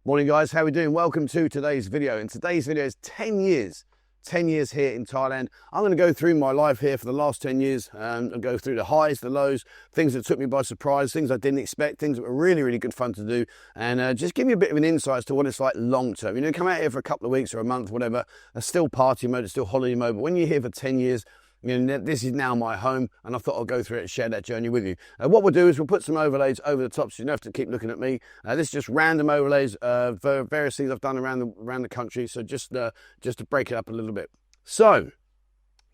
Morning guys, how are we doing? Welcome to today's video. And today's video is 10 years here in Thailand. I'm going to go through my life here for the last 10 years and go through the highs, the lows, things that took me by surprise, things I didn't expect, things that were really good fun to do, and just give you a bit of an insight as to what it's like long term. You know, come out here for a couple of weeks or a month, whatever, it's still party mode, it's still holiday mode, but when you're here for 10 years, you know, this is now my home, and I thought I'll go through it and share that journey with you. What we'll do is we'll put some overlays over the top, so you don't have to keep looking at me. This is just random overlays for various things I've done around the country, so just to break it up a little bit. So,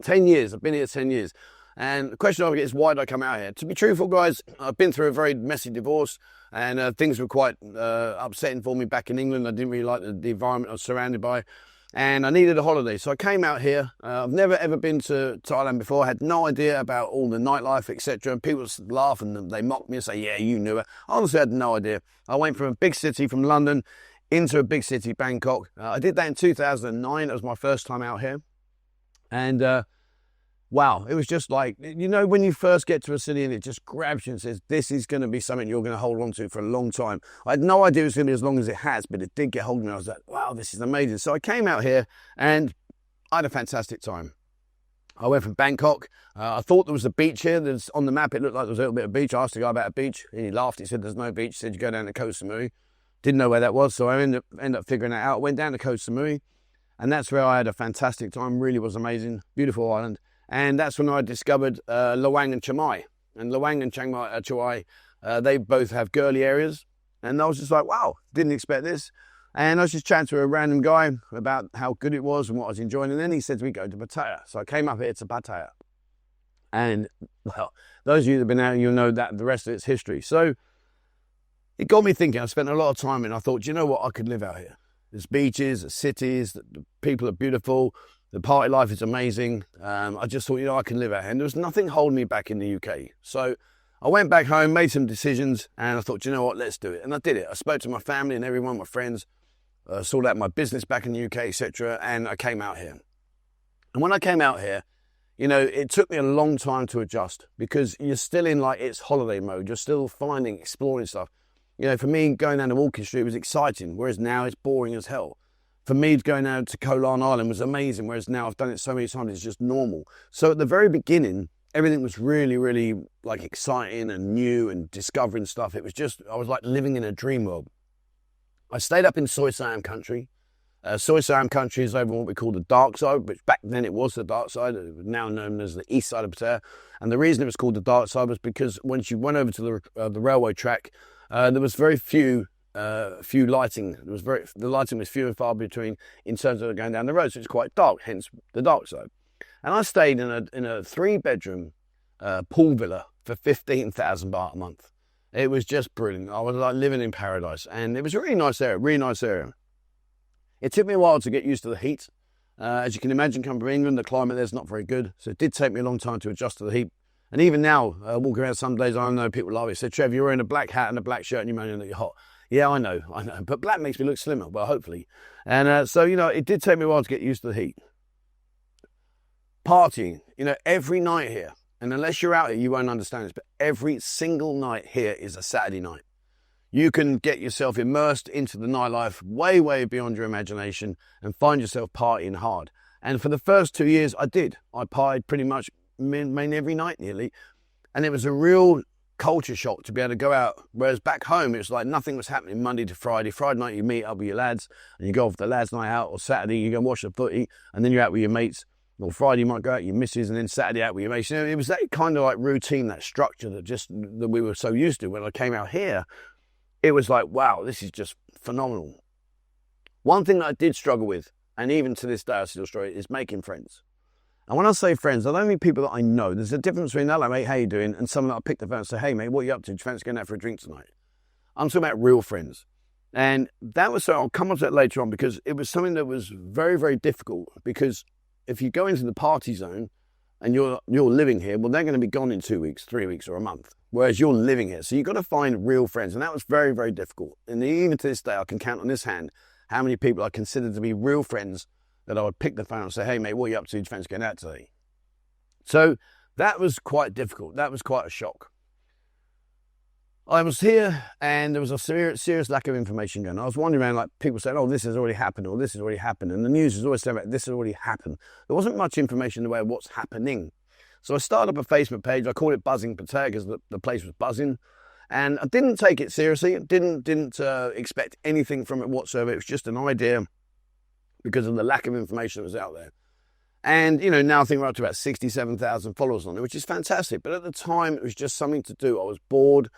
10 years, I've been here 10 years. And the question I get is, why did I come out here? To be truthful, guys, I've been through a very messy divorce, and things were quite upsetting for me back in England. I didn't really like the environment I was surrounded by. And I needed a holiday, so I came out here. I've never ever been to Thailand before. I had no idea about all the nightlife, etc. And people laugh and they mock me and say, yeah, you knew it. I honestly had no idea. I went from a big city, from London, into a big city, Bangkok. I did that in 2009. That was my first time out here. And wow, it was just like, you know, when you first get to a city and it just grabs you and says, this is going to be something you're going to hold on to for a long time. I had no idea it was going to be as long as it has, but it did get hold of me. I was like, wow, this is amazing. So I came out here and I had a fantastic time. I went from Bangkok. I thought there was a beach here. There's, on the map, it looked like there was a little bit of beach. I asked the guy about a beach. He laughed. He said, there's no beach. He said, you go down to Koh Samui. Didn't know where that was, so I ended up figuring that out. I went down to Koh Samui, and that's where I had a fantastic time. Really was amazing. Beautiful island. And that's when I discovered Luang and Chiang Mai. And Luang and Chiang Mai, they both have girly areas. And I was just like, wow, didn't expect this. And I was just chatting to a random guy about how good it was and what I was enjoying. And then he said to me, go to Pattaya. So I came up here to Pattaya. And, well, those of you that have been out, you'll know that the rest of it's history. So it got me thinking. I spent a lot of time and I thought, you know what, I could live out here. There's beaches, there's cities, the people are beautiful. The party life is amazing. I just thought, you know, I can live out here. And there was nothing holding me back in the UK. So I went back home, made some decisions, and I thought, you know what, let's do it. And I did it. I spoke to my family and everyone, my friends, sorted out my business back in the UK, etc. And I came out here. And when I came out here, you know, it took me a long time to adjust because you're still in like it's holiday mode. You're still finding, exploring stuff. You know, for me, going down to Walking Street was exciting, whereas now it's boring as hell. For me, going out to Koh Larn Island was amazing, whereas now I've done it so many times, it's just normal. So at the very beginning, everything was really like exciting and new and discovering stuff. It was just, I was like living in a dream world. I stayed up in Soi Siam country. Soi Siam country is over what we call the dark side, which back then it was the dark side. It was now known as the east side of Pattaya. And the reason it was called the dark side was because once you went over to the railway track, there was very few lighting. The lighting was few and far between in terms of going down the road, so it's quite dark, hence the dark side. And I stayed in a 3-bedroom pool villa for 15,000 baht a month. It was just brilliant. I was like living in paradise, and it was a really nice area. It took me a while to get used to the heat. As you can imagine, coming from England, the climate there's not very good, so it did take me a long time to adjust to the heat. And even now, walking around some days, I know people laugh. They said, Trev, you're wearing a black hat and a black shirt and you're moaning that you're hot. Yeah, I know. But black makes me look slimmer, well, hopefully. And so, you know, it did take me a while to get used to the heat. Partying, you know, every night here, and unless you're out here, you won't understand this, but every single night here is a Saturday night. You can get yourself immersed into the nightlife way beyond your imagination and find yourself partying hard. And for the first 2 years, I did. I partied pretty much mainly every night nearly. And it was a real culture shock to be able to go out, whereas back home it was like nothing was happening Monday to Friday. Friday night you meet up with your lads and you go off the lads night out, or Saturday you go and watch the footy and then you're out with your mates, or Friday you might go out with your missus and then Saturday out with your mates. You know, it was that kind of like routine, that structure that we were so used to. When I came out here, it was like, wow, this is just phenomenal. One thing that I did struggle with, and even to this day I still struggle, is making friends. And when I say friends, I don't mean people that I know. There's a difference between, hello mate, how you doing? And someone that I pick the phone and say, hey mate, what are you up to? Do you fancy going out for a drink tonight? I'm talking about real friends. And that was, so I'll come on to that later on, because it was something that was very difficult. Because if you go into the party zone and you're living here, well, they're going to be gone in 2 weeks, 3 weeks, or a month. Whereas you're living here. So you've got to find real friends. And that was very difficult. And even to this day, I can count on this hand how many people I consider to be real friends that I would pick the phone and say, hey mate, what are you up to? Do you fancy going out today? So that was quite difficult. That was quite a shock. I was here and there was a serious lack of information going on. I was wandering around, like people saying, oh, this has already happened, or this has already happened. And the news is always saying about this has already happened. There wasn't much information in the way of what's happening. So I started up a Facebook page. I called it Buzzin Pattaya because the place was buzzing. And I didn't take it seriously. Didn't expect anything from it whatsoever. It was just an idea because of the lack of information that was out there. And, you know, now I think we're up to about 67,000 followers on it, which is fantastic. But at the time, it was just something to do. I was bored.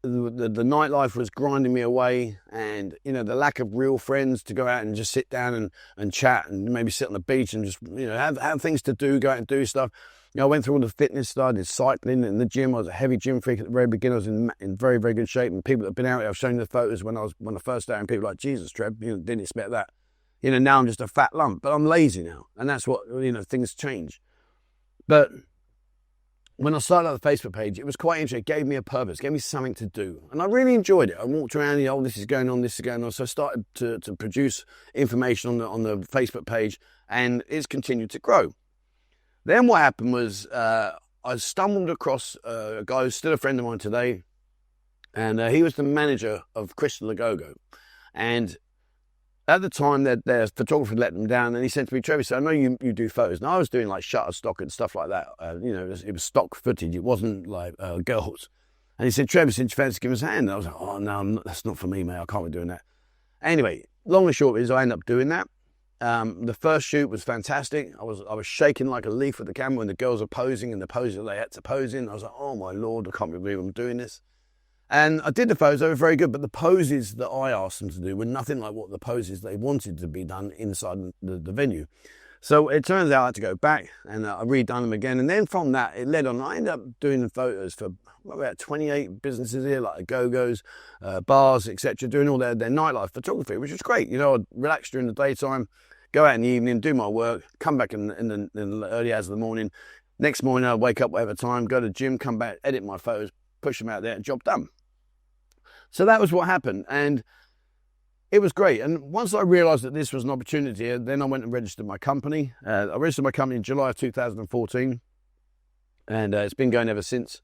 The nightlife was grinding me away, and you know, the lack of real friends to go out and just sit down and chat and maybe sit on the beach and just, you know, have things to do, go out and do stuff. You know, I went through all the fitness stuff, I did cycling in the gym. I was a heavy gym freak at the very beginning. I was in very, very good shape, and people that have been out here, I've shown you the photos when I first started, and people were like, Jesus, Trev, you know, didn't expect that. You know, now I'm just a fat lump, but I'm lazy now, and that's what, you know, things change. But when I started out the Facebook page, it was quite interesting. It gave me a purpose, gave me something to do. And I really enjoyed it. I walked around, oh, this is going on, this is going on. So I started to produce information on the Facebook page, and it's continued to grow. Then what happened was I stumbled across a guy who's still a friend of mine today, and he was the manager of Crystal Lagogo. And at the time, their photographer let them down, and he said to me, Trevor, so I know you do photos. And I was doing like Shutterstock and stuff like that. You know, it was stock footage. It wasn't like girls. And he said, Trevor, since you fancy giving us a hand? And I was like, oh, no, that's not for me, mate. I can't be doing that. Anyway, long and short is I ended up doing that. The first shoot was fantastic. I was shaking like a leaf with the camera when the girls are posing and the poses that they had to pose in. I was like, oh, my Lord, I can't believe I'm doing this. And I did the photos, they were very good, but the poses that I asked them to do were nothing like what the poses they wanted to be done inside the venue. So it turns out I had to go back, and I redone them again. And then from that, it led on. I ended up doing the photos for about 28 businesses here, like Go-Go's, bars, etc., doing all their nightlife photography, which was great. You know, I'd relax during the daytime, go out in the evening, do my work, come back in the early hours of the morning. Next morning, I'd wake up whatever time, go to the gym, come back, edit my photos, push them out there, and job done. So that was what happened, and it was great. And once I realised that this was an opportunity, then I went and registered my company. I registered my company in July of 2014, and it's been going ever since.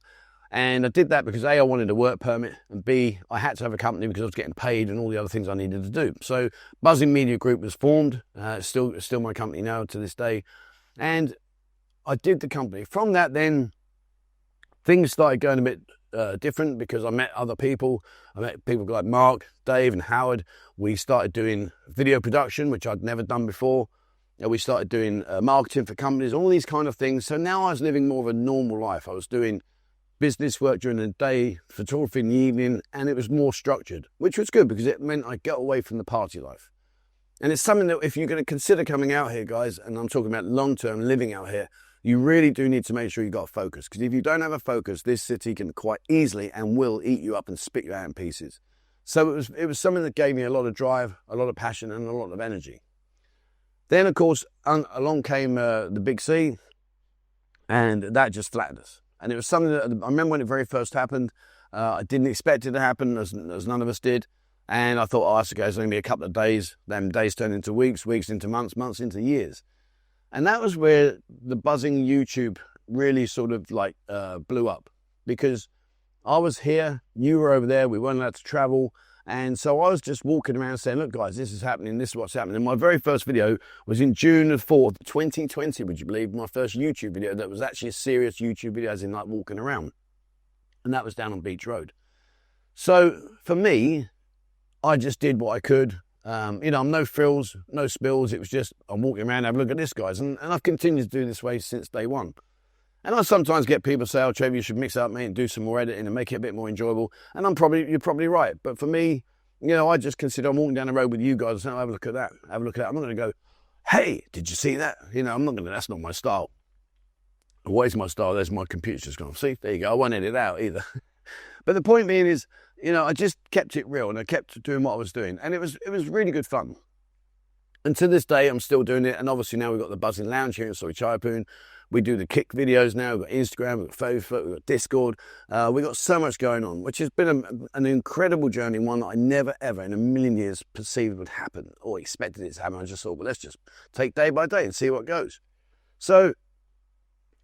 And I did that because A, I wanted a work permit, and B, I had to have a company because I was getting paid and all the other things I needed to do. So Buzzin Media Group was formed. It's still my company now to this day. And I did the company. From that then, things started going a bit different because I met other people. I met people like Mark, Dave and Howard. We started doing video production, which I'd never done before. We started doing marketing for companies, all these kind of things. So now I was living more of a normal life. I was doing business work during the day, photography in the evening, and it was more structured, which was good because it meant I got away from the party life. And it's something that if you're going to consider coming out here, guys, and I'm talking about long-term living out here, you really do need to make sure you've got a focus, because if you don't have a focus, this city can quite easily and will eat you up and spit you out in pieces. So it was something that gave me a lot of drive, a lot of passion, and a lot of energy. Then, of course, along came the Big C, and that just flattened us. And it was something that I remember when it very first happened. I didn't expect it to happen, as none of us did. And I thought, oh, it's okay, it's only a couple of days. Then days turned into weeks, weeks into months, months into years. And that was where the Buzzin YouTube really sort of like blew up, because I was here, you were over there, we weren't allowed to travel. And so I was just walking around saying, look, guys, this is happening, this is what's happening. And my very first video was in June the 4th, 2020, would you believe? My first YouTube video that was actually a serious YouTube video, as in like walking around. And that was down on Beach Road. So for me, I just did what I could. You know, I'm no frills, no spills. It was just, I'm walking around, have a look at this, guys. And I've continued to do this way since day one. And I sometimes get people say, oh, Trevor, you should mix it up, mate, and do some more editing and make it a bit more enjoyable. And you're probably right. But for me, you know, I just consider I'm walking down the road with you guys and saying, oh, have a look at that, have a look at that. I'm not going to go, hey, did you see that? You know, I'm not going to, that's not my style. What is my style? There's my computer's just gone. See, there you go. I won't edit it out either. But the point being is, you know, I just kept it real and I kept doing what I was doing. And it was really good fun. And to this day, I'm still doing it. And obviously now we've got the Buzzin Lounge here in Soy Chaipoon. We do the kick videos now. We've got Instagram, we've got Facebook, we've got Discord. We've got so much going on, which has been an incredible journey, one that I never, ever in a million years perceived would happen or expected it to happen. I just thought, well, let's just take day by day and see what goes. So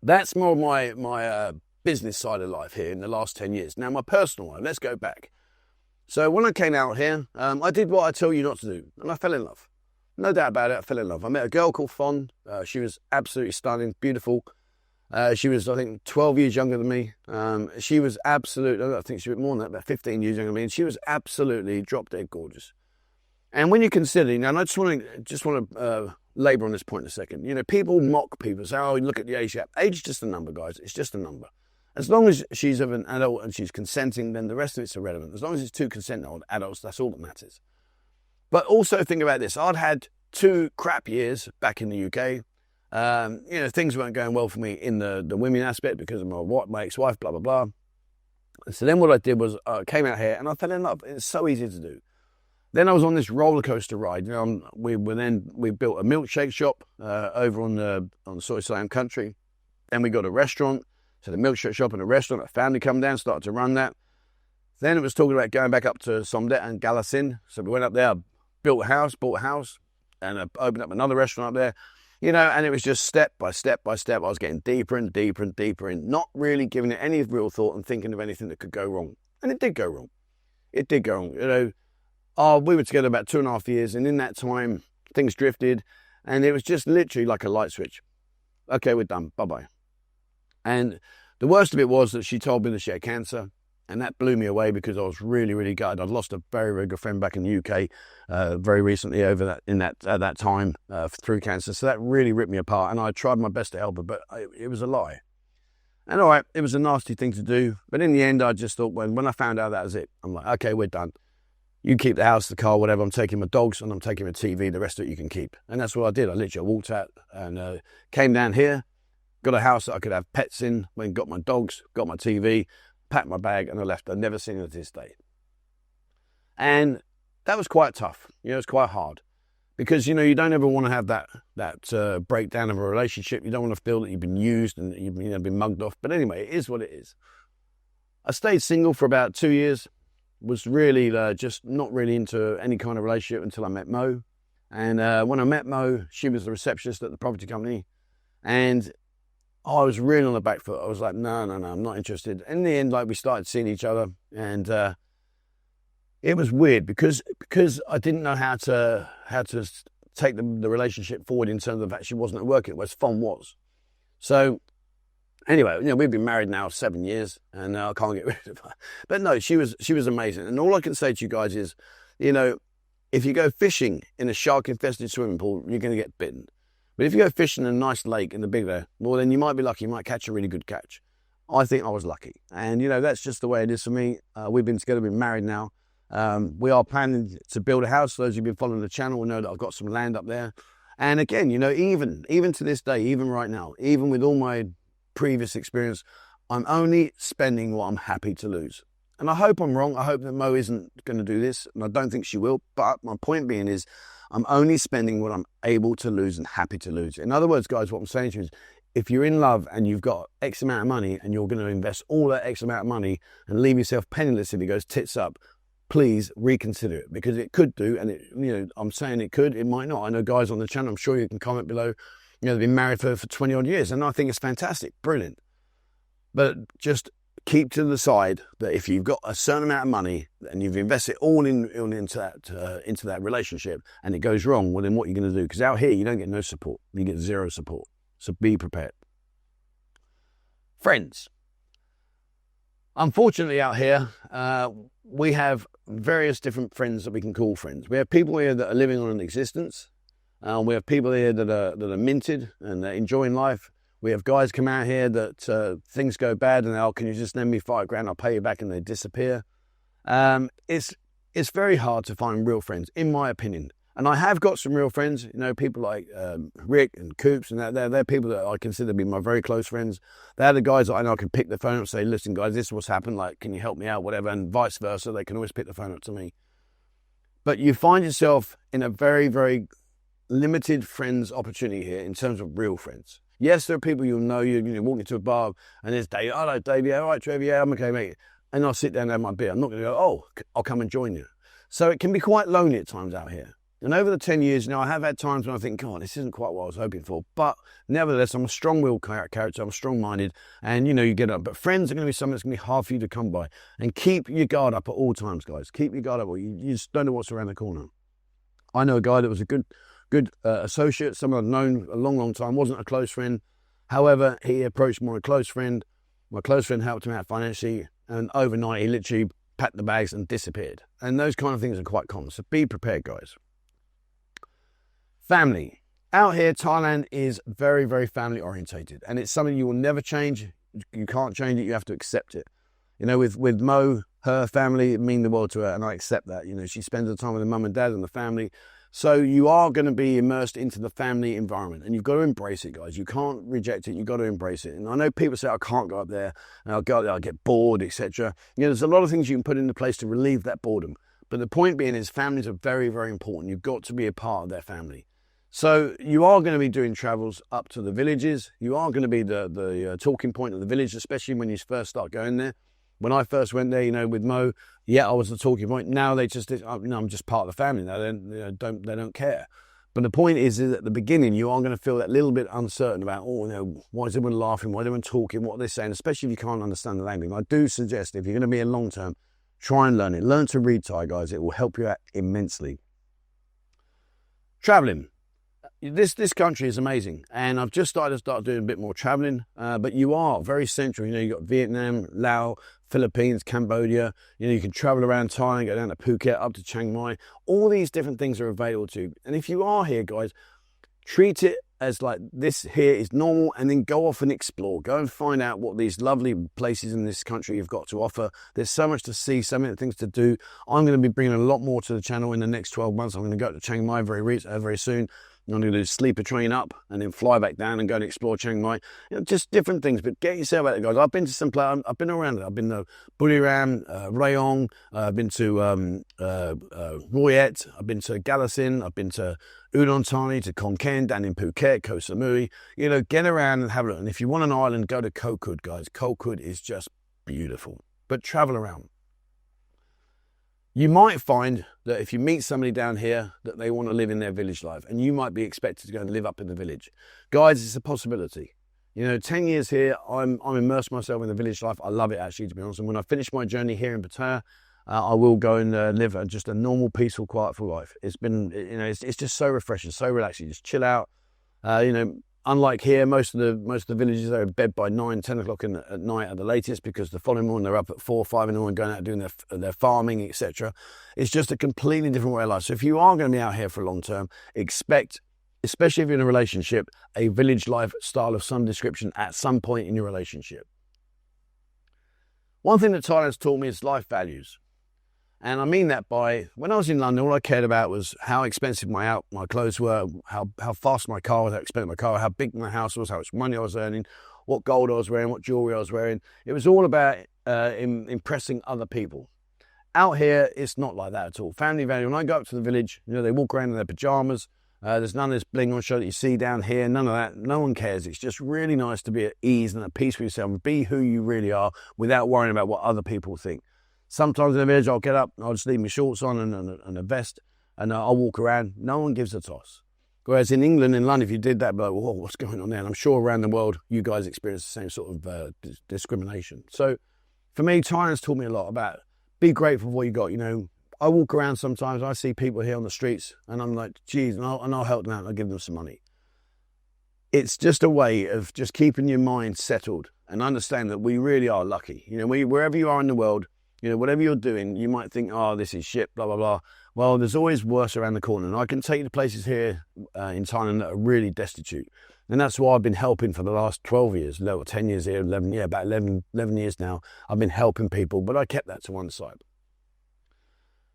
that's more my business side of life here in the last 10 years. Now, my personal life, let's go back. So when I came out here, I did what I tell you not to do, and I fell in love. No doubt about it, I fell in love. I met a girl called Fawn. She was absolutely stunning, beautiful. She was, I think, 12 years younger than me. She was absolutely, I think she was more than that, about 15 years younger than me, and she was absolutely drop-dead gorgeous. And when you consider, and I just want to labour on this point in a second. People mock people, say, oh, look at the age gap. Age is just a number, guys. It's just a number. As long as she's of an adult and she's consenting, then the rest of it's irrelevant. As long as it's two consenting adults, that's all that matters. But also think about this. I'd had 2 crap years back in the UK. Things weren't going well for me in the women aspect because of my ex-wife, blah, blah, blah. And so then what I did was I came out here and I fell in love. It's so easy to do. Then I was on this roller coaster ride. We built a milkshake shop over on the Soy Slam country. Then we got a restaurant. So the milkshake shop and a restaurant, a family come down, started to run that. Then it was talking about going back up to Somdet and Galasin. So we went up there, bought a house, and opened up another restaurant up there. And it was just step by step by step. I was getting deeper and deeper and deeper in, not really giving it any real thought and thinking of anything that could go wrong. And it did go wrong. It did go wrong. We were together about 2.5 years, and in that time, things drifted, and it was just literally like a light switch. Okay, we're done. Bye-bye. And the worst of it was that she told me that she had cancer, and that blew me away because I was really, really gutted. I'd lost a very, very good friend back in the UK very recently at that time through cancer. So that really ripped me apart, and I tried my best to help her, but it was a lie. And all right, it was a nasty thing to do, but in the end, I just thought when I found out that was it, I'm like, okay, we're done. You keep the house, the car, whatever. I'm taking my dogs and I'm taking my TV. The rest of it you can keep. And that's what I did. I literally walked out and came down here. Got a house that I could have pets in, went got my dogs, got my TV, packed my bag, and I left. I've never seen it to this day. And that was quite tough. It was quite hard. Because, you don't ever want to have that breakdown of a relationship. You don't want to feel that you've been used and you've been mugged off. But anyway, it is what it is. I stayed single for about 2 years. Was really just not really into any kind of relationship until I met Mo. And when I met Mo, she was the receptionist at the property company. And I was really on the back foot. I was like, no, I'm not interested. In the end, we started seeing each other, and it was weird because I didn't know how to take the relationship forward in terms of the fact she wasn't at work, whereas Fon was. So anyway, we've been married now 7 years, and I can't get rid of her. But no, she was amazing. And all I can say to you guys is, if you go fishing in a shark-infested swimming pool, you're going to get bitten. But if you go fishing in a nice lake in the big there, well, then you might be lucky. You might catch a really good catch. I think I was lucky. And, that's just the way it is for me. We've been together, we've been married now. We are planning to build a house. Those who've been following the channel will know that I've got some land up there. And again, even to this day, even right now, even with all my previous experience, I'm only spending what I'm happy to lose. And I hope I'm wrong. I hope that Mo isn't going to do this, and I don't think she will. But my point being is I'm only spending what I'm able to lose and happy to lose. In other words, guys, what I'm saying to you is if you're in love and you've got X amount of money and you're going to invest all that X amount of money and leave yourself penniless if it goes tits up, please reconsider it, because it could do. And I'm saying it could, it might not. I know guys on the channel, I'm sure you can comment below, they've been married for 20 odd years, and I think it's fantastic, brilliant. But just keep to the side that if you've got a certain amount of money and you've invested all into that relationship and it goes wrong, well, then what are you going to do? Because out here, you don't get no support. You get zero support. So be prepared. Friends. Unfortunately, out here, we have various different friends that we can call friends. We have people here that are living on an existence. We have people here that are minted and they're enjoying life. We have guys come out here that things go bad and can you just lend me $5,000? I'll pay you back, and they disappear. It's very hard to find real friends, in my opinion. And I have got some real friends, people like Rick and Coops, and they're people that I consider to be my very close friends. They're the guys that I know I can pick the phone up and say, listen, guys, this is what's happened. Can you help me out, whatever, and vice versa. They can always pick the phone up to me. But you find yourself in a very, very limited friends opportunity here in terms of real friends. Yes, there are people you'll know. You walk into a bar and there's Dave. Hello, Dave. Yeah, all right, Trevor. Yeah, I'm okay, mate. And I'll sit down and have my beer. I'm not going to go, I'll come and join you. So it can be quite lonely at times out here. And over the 10 years, I have had times when I think, God, this isn't quite what I was hoping for. But nevertheless, I'm a strong-willed character. I'm strong-minded. And, you get up. But friends are going to be something that's going to be hard for you to come by. And keep your guard up at all times, guys. Keep your guard up. You just don't know what's around the corner. I know a guy that was a good associate, someone I've known a long, long time, wasn't a close friend. However, he approached my close friend. My close friend helped him out financially. And overnight, he literally packed the bags and disappeared. And those kind of things are quite common. So be prepared, guys. Family. Out here, Thailand is very, very family orientated, and it's something you will never change. You can't change it. You have to accept it. With Mo, her family mean the world to her, and I accept that. She spends the time with her mum and dad and the family. So you are going to be immersed into the family environment, and you've got to embrace it, guys. You can't reject it. You've got to embrace it. And I know people say, I can't go up there, and I'll go up there, I'll get bored, etc. There's a lot of things you can put into place to relieve that boredom. But the point being is families are very, very important. You've got to be a part of their family. So you are going to be doing travels up to the villages. You are going to be the talking point of the village, especially when you first start going there. When I first went there, with Mo, yeah, I was the talking point. Now I'm just part of the family. Now they don't care. But the point is at the beginning, you are going to feel that little bit uncertain about, why is everyone laughing? Why is everyone talking? What are they saying? Especially if you can't understand the language. And I do suggest if you're going to be a long term, try and learn it. Learn to read Thai, guys. It will help you out immensely. Traveling. This country is amazing, and I've just started doing a bit more traveling, but you are very central. You've got Vietnam, Laos, Philippines, Cambodia. You can travel around Thailand, go down to Phuket, up to Chiang Mai. All these different things are available to you. And if you are here, guys, treat it as like this here is normal, and then go off and explore. Go and find out what these lovely places in this country you've got to offer. There's so much to see, so many things to do. I'm going to be bringing a lot more to the channel in the next 12 months. I'm going to go to Chiang Mai very soon. I'm going to do sleeper train up and then fly back down and go and explore Chiang Mai. Just different things, but get yourself out there, guys. I've been to some places. I've been around it. I've been to Buriram, Rayong. I've been to Royet. I've been to Galasin. I've been to Udon Thani, to Khon Kaen, down in Phuket, Koh Samui. Get around and have a look. And if you want an island, go to Koh Kud, guys. Koh Kud is just beautiful. But travel around. You might find that if you meet somebody down here that they want to live in their village life, and you might be expected to go and live up in the village. Guys, it's a possibility. 10 years here, I'm immersed myself in the village life. I love it, actually, to be honest. And when I finish my journey here in Pattaya, I will go and live just a normal, peaceful, quietful life. It's been, it's just so refreshing, so relaxing. You just chill out. Unlike here, most of the villages are in bed by 9, 10 o'clock at night at the latest, because the following morning they're up at 4, 5 in the morning going out doing their farming, etc. It's just a completely different way of life. So if you are going to be out here for a long term, expect, especially if you're in a relationship, a village life style of some description at some point in your relationship. One thing that Thailand's taught me is life values. And I mean that by, when I was in London, all I cared about was how expensive my clothes were, how fast my car was, how expensive my car, how big my house was, how much money I was earning, what gold I was wearing, what jewelry I was wearing. It was all about impressing other people. Out here, it's not like that at all. Family value, when I go up to the village, they walk around in their pajamas. There's none of this bling on show that you see down here, none of that. No one cares. It's just really nice to be at ease and at peace with yourself and be who you really are without worrying about what other people think. Sometimes in the village, I'll get up, I'll just leave my shorts on and a vest, and I'll walk around. No one gives a toss. Whereas in England, in London, if you did that, but whoa, what's going on there? And I'm sure around the world, you guys experience the same sort of discrimination. So for me, Thailand's taught me a lot about be grateful for what you got. I walk around sometimes, I see people here on the streets, and I'm like, geez, and I'll help them out, and I'll give them some money. It's just a way of just keeping your mind settled and understand that we really are lucky. Wherever you are in the world, whatever you're doing, you might think, oh, this is shit, blah, blah, blah. Well, there's always worse around the corner. And I can take you to places here in Thailand that are really destitute. And that's why I've been helping for the last 12 years, 10 years here, about 11 years now. I've been helping people, but I kept that to one side.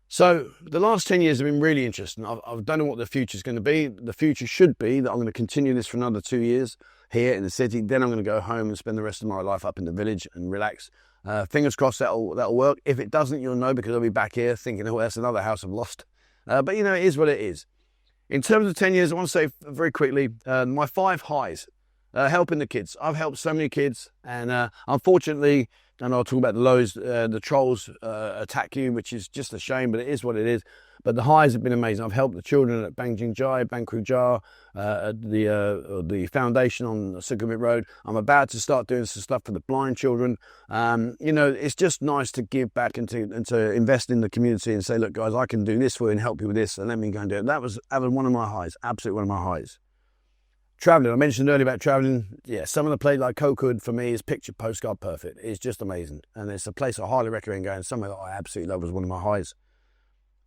So the last 10 years have been really interesting. I don't know what the future is going to be. The future should be that I'm going to continue this for another 2 years here in the city. Then I'm going to go home and spend the rest of my life up in the village and relax. Fingers crossed that'll work. If it doesn't, you'll know, because I'll be back here thinking, oh, that's another house I've lost. But it is what it is. In terms of 10 years, I want to say very quickly, my 5 highs, helping the kids. I've helped so many kids, and unfortunately, and I'll talk about the lows. The trolls attack you, which is just a shame, but it is what it is. But the highs have been amazing. I've helped the children at Bangjingjai, Bangkrujah, at the foundation on Sukhumvit Road. I'm about to start doing some stuff for the blind children. You know, it's just nice to give back and to invest in the community and say, look, guys, I can do this for you and help you with this, and let me go and do it. That was one of my highs, absolutely one of my highs. Traveling, I mentioned earlier about traveling. Yeah, some of the places like Kokud for me is picture postcard perfect. It's just amazing. And it's a place I highly recommend going. Somewhere that I absolutely love was one of my highs.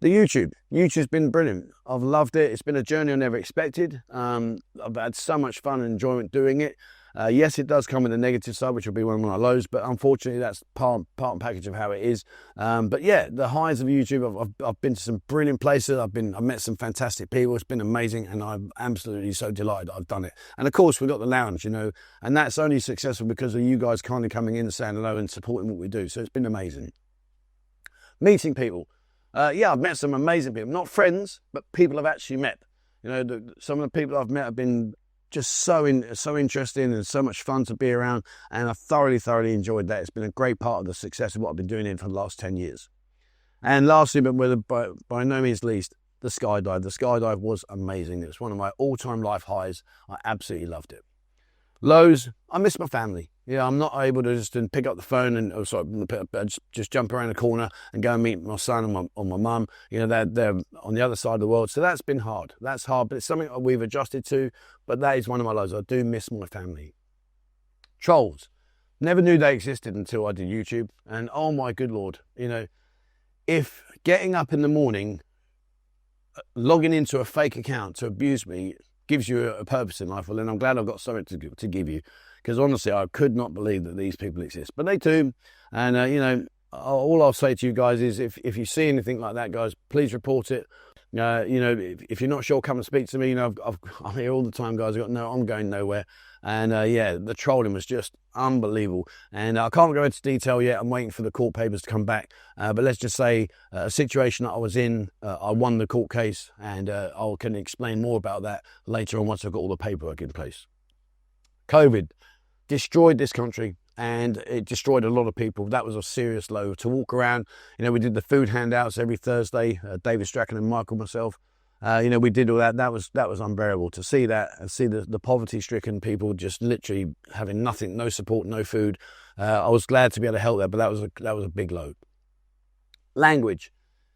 The YouTube's been brilliant. I've loved it. It's been a journey I never expected. I've had so much fun and enjoyment doing it. Yes, it does come with a negative side, which will be one of my lows, but unfortunately that's part and package of how it is. But yeah, the highs of YouTube, I've been to some brilliant places. I've met some fantastic people. It's been amazing, and I'm absolutely so delighted I've done it. And of course, we've got the lounge, you know, and that's only successful because of you guys kindly coming in and saying hello and supporting what we do. So it's been amazing. Meeting people. Yeah, I've met some amazing people. Not friends, but people I've actually met. You know, some of the people I've met have been just so interesting and so much fun to be around, and I've thoroughly enjoyed that. It's been a great part of the success of what I've been doing here for the last 10 years. And lastly, but by no means least, the skydive. The skydive was amazing. It was one of my all-time life highs. I absolutely loved it. Lows, I miss my family. Yeah, I'm not able to just pick up the phone and just jump around the corner and go and meet my son or my mum. You know, they're on the other side of the world. So that's been hard. That's hard, but it's something we've adjusted to. But that is one of my lows. I do miss my family. Trolls. Never knew they existed until I did YouTube. And oh my good Lord, you know, if getting up in the morning, logging into a fake account to abuse me gives you a purpose in life, well then I'm glad I've got something to give you, because honestly I could not believe that these people exist, but they do. And you know, all I'll say to you guys is if you see anything like that, guys, please report it. You know, if you're not sure, come and speak to me. You know, I'm here all the time, guys. I'm going nowhere. And yeah, the trolling was just unbelievable. And I can't go into detail yet. I'm waiting for the court papers to come back. But let's just say a situation that I was in, I won the court case, and I can explain more about that later on once I've got all the paperwork in place. COVID destroyed this country, and it destroyed a lot of people. That was a serious low. To walk around, you know, we did the food handouts every Thursday, David Strachan and Michael, myself. You know, we did all that. That was unbearable to see that, and see the poverty-stricken people just literally having nothing, no support, no food. I was glad to be able to help that, but that was a big low. Language,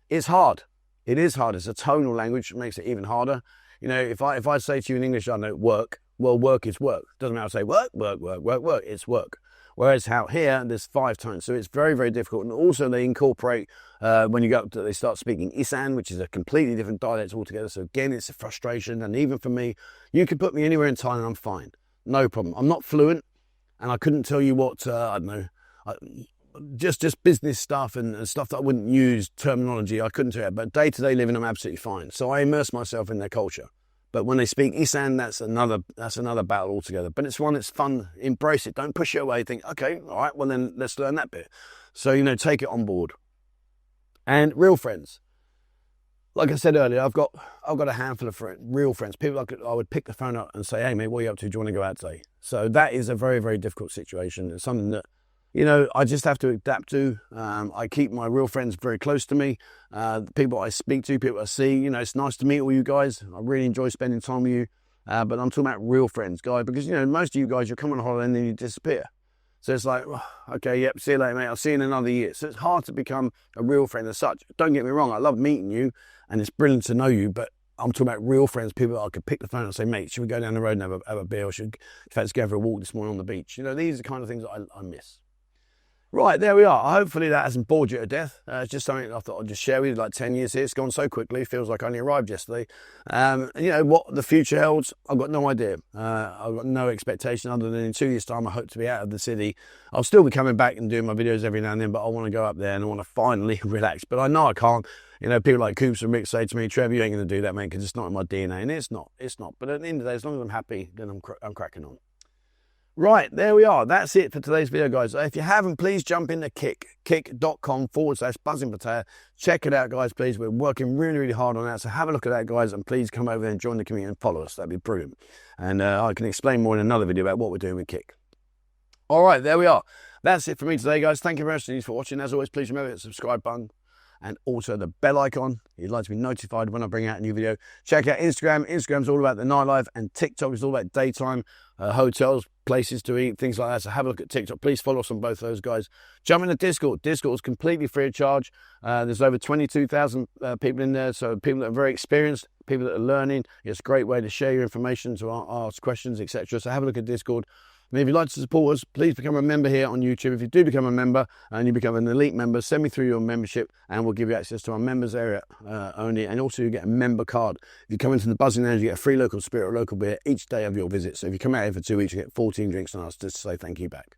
it's hard. It is hard. It's a tonal language, which makes it even harder. You know, if I say to you in English, I know work. Well, work is work. Doesn't matter. I say work. It's work. Whereas out here, there's 5 tones, so it's very difficult. And also, they incorporate when you go up to, they start speaking Isan, which is a completely different dialect altogether. So again, it's a frustration. And even for me, you could put me anywhere in Thailand, I'm fine, no problem. I'm not fluent, and I couldn't tell you what I don't know, just business stuff and stuff that I wouldn't use terminology. I couldn't do that, but day-to-day living, I'm absolutely fine. So I immerse myself in their culture. But when they speak Isan, that's another battle altogether. But it's one that's fun. Embrace it. Don't push it away. Think, okay, all right, well then let's learn that bit. So, you know, take it on board. And real friends. Like I said earlier, I've got a handful of real friends. People I would pick the phone up and say, hey mate, what are you up to? Do you want to go out today? So that is a very difficult situation. It's something that, you know, I just have to adapt to. I keep my real friends very close to me. The people I speak to, people I see, you know, it's nice to meet all you guys. I really enjoy spending time with you. But I'm talking about real friends, guys, because, you know, most of you guys, you come on holiday and then you disappear. So it's like, oh, okay, yep, see you later, mate. I'll see you in another year. So it's hard to become a real friend as such. Don't get me wrong. I love meeting you and it's brilliant to know you, but I'm talking about real friends, people I could pick the phone and say, mate, should we go down the road and have a beer? Or in fact, let's go for a walk this morning on the beach. You know, these are the kind of things that I miss. Right, there we are. Hopefully that hasn't bored you to death. It's just something I thought I'd just share with you. Like 10 years here, it's gone so quickly. It feels like I only arrived yesterday. You know, what the future holds, I've got no idea. I've got no expectation other than in 2 years' time, I hope to be out of the city. I'll still be coming back and doing my videos every now and then, but I want to go up there and I want to finally relax. But I know I can't. You know, people like Coops and Rick say to me, Trev, you ain't going to do that, mate, because it's not in my DNA. And it's not. But at the end of the day, as long as I'm happy, then I'm cracking on. Right, there we are. That's it for today's video, guys. If you haven't, please jump into kick.com/Buzzin Pattaya. Check it out, guys, please. We're working really hard on that. So have a look at that, guys, and please come over and join the community and follow us. That'd be brilliant. And I can explain more in another video about what we're doing with Kick. All right, there we are. That's it for me today, guys. Thank you very much for watching. As always, please remember to hit the subscribe button and also the bell icon. You'd like to be notified when I bring out a new video. Check out Instagram. Instagram's all about the nightlife, and TikTok is all about daytime, hotels, places to eat, things like that. So have a look at TikTok. Please follow us on both those guys. Jump in the Discord. Discord is completely free of charge. There's over 22,000 people in there, so people that are very experienced, people that are learning. It's a great way to share your information, to ask questions, etc. So have a look at Discord. And if you'd like to support us, please become a member here on YouTube. If you do become a member and you become an elite member, send me through your membership and we'll give you access to our members area only. And also you get a member card. If you come into the Buzzin lounge, you get a free local spirit or local beer each day of your visit. So if you come out here for 2 weeks, you get 14 drinks on us just to say thank you back.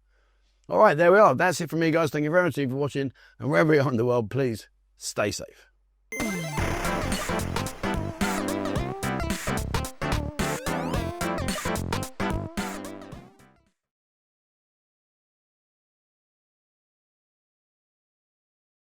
All right, there we are. That's it from me, guys. Thank you very much for watching. And wherever you are in the world, please stay safe.